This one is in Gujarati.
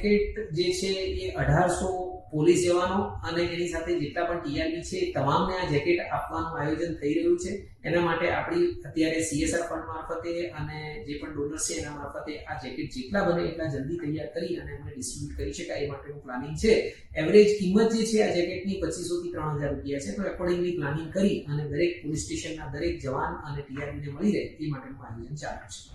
જેકેટ જે છે એ 1800 પોલીસ જવાનો અને એની સાથે જેટલા પણ ટીઆરબી છે તમામને આ જેકેટ આપવાનું આયોજન થઈ રહ્યું છે. એના માટે આપણી અત્યારે CSR ફંડ મારફતે અને જે પણ ડોનર્સ છે એના મારફતે આ જેકેટ જેટલા બને એટલા જલ્દી તૈયાર કરી અને એમને ડિસ્ટ્રીબ્યુટ કરી શકાય એ માટેનું પ્લાનિંગ છે. એવરેજ કિંમત જે છે આ જેકેટની 2500 થી 3000 રૂપિયા છે. તો એકોર્ડિંગલી પ્લાનિંગ કરી અને દરેક પોલીસ સ્ટેશનના દરેક જવાન અને ટીઆરબીને મળી રહે એ માટેનું આયોજન ચાલુ છે.